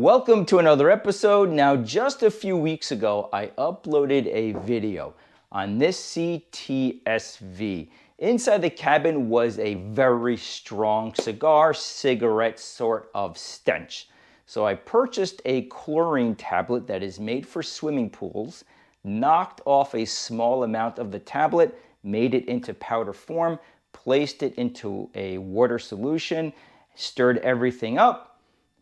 Welcome to another episode. Now, just a few weeks ago, I uploaded a video on this CTSV. Inside the cabin was a very strong cigarette sort of stench. So I purchased a chlorine tablet that is made for swimming pools, knocked off a small amount of the tablet, made it into powder form, placed it into a water solution, stirred everything up,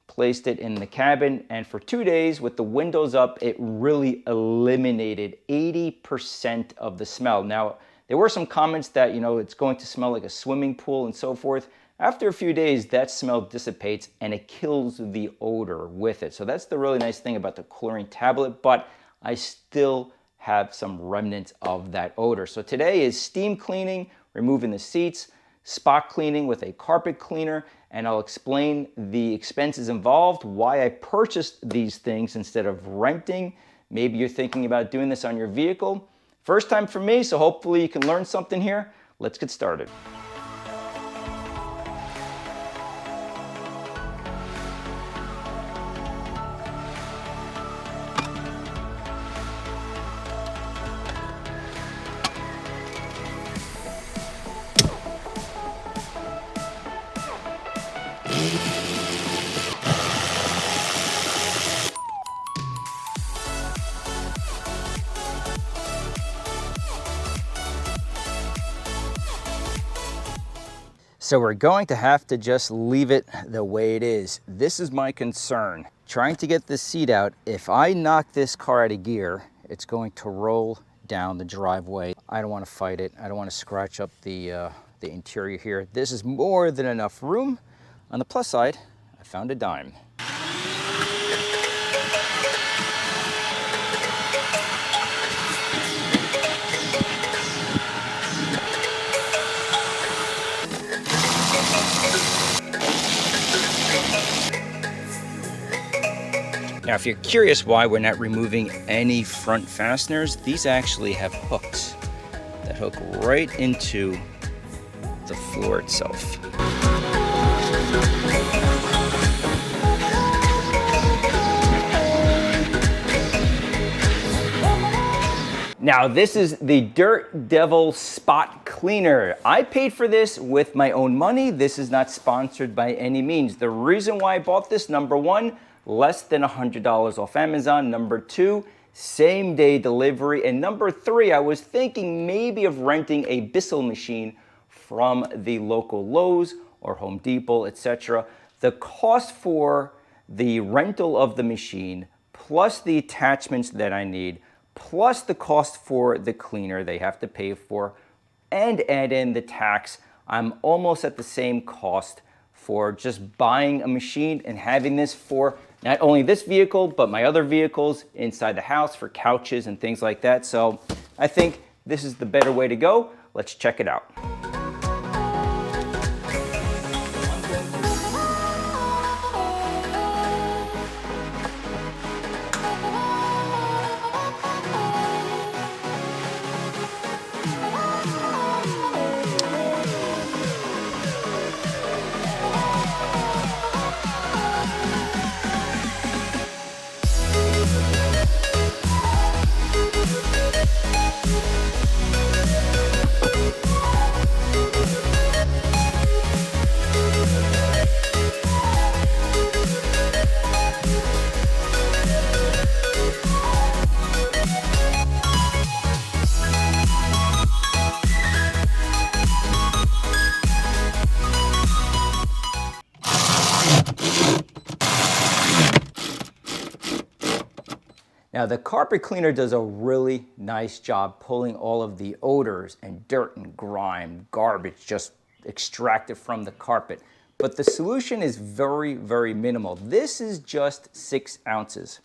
placed it in the cabin, and for 2 days with the windows up, it really eliminated 80% of the smell. Now, there were some comments that, it's going to smell like a swimming pool and so forth. After a few days, that smell dissipates and it kills the odor with it. So that's the really nice thing about the chlorine tablet, but I still have some remnants of that odor. So today is steam cleaning, removing the seats, spot cleaning with a carpet cleaner, and I'll explain the expenses involved, why I purchased these things instead of renting. Maybe you're thinking about doing this on your vehicle. First time for me, so hopefully you can learn something here. Let's get started. So we're going to have to just leave it the way it is. This is my concern. Trying to get this seat out, if I knock this car out of gear, it's going to roll down the driveway. I don't want to fight it. I don't want to scratch up the interior here. This is more than enough room. On the plus side, I found a dime. Now, if you're curious why we're not removing any front fasteners, these actually have hooks that hook right into the floor itself. Now, this is the Dirt Devil Spot Cleaner. I paid for this with my own money. This is not sponsored by any means. The reason why I bought this, number one, less than $100 off Amazon. Number two, same day delivery. And number three, I was thinking maybe of renting a Bissell machine from the local Lowe's or Home Depot, etc. The cost for the rental of the machine, plus the attachments that I need, plus the cost for the cleaner they have to pay for, and add in the tax, I'm almost at the same cost for just buying a machine and having this for not only this vehicle, but my other vehicles inside the house for couches and things like that. So I think this is the better way to go. Let's check it out. Now, the carpet cleaner does a really nice job pulling all of the odors and dirt and grime, garbage, just extracted from the carpet. But the solution is very, very minimal. This is just 6 ounces.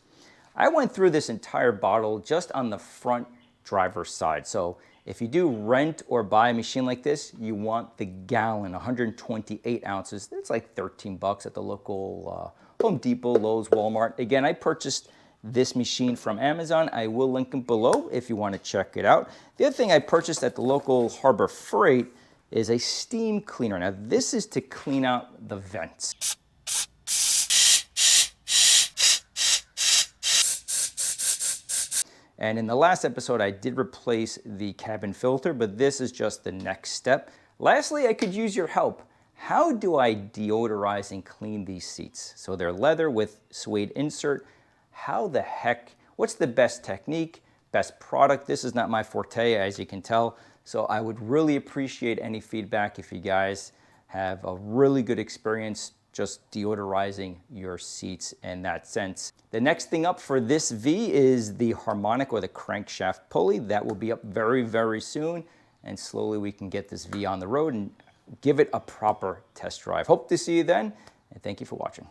I went through this entire bottle just on the front driver's side. So if you do rent or buy a machine like this, you want the gallon, 128 ounces. That's like 13 bucks at the local Home Depot, Lowe's, Walmart. Again, I purchased this machine from Amazon. I will link them below if you want to check it out. The other thing I purchased at the local Harbor Freight is a steam cleaner. Now, this is to clean out the vents. And in the last episode, I did replace the cabin filter, but this is just the next step. Lastly, I could use your help. How do I deodorize and clean these seats? So they're leather with suede insert. How the heck, what's the best technique, best product? This is not my forte, as you can tell. So I would really appreciate any feedback if you guys have a really good experience just deodorizing your seats in that sense. The next thing up for this V is the harmonic or the crankshaft pulley. That will be up very, very soon. And slowly we can get this V on the road and give it a proper test drive. Hope to see you then, and thank you for watching.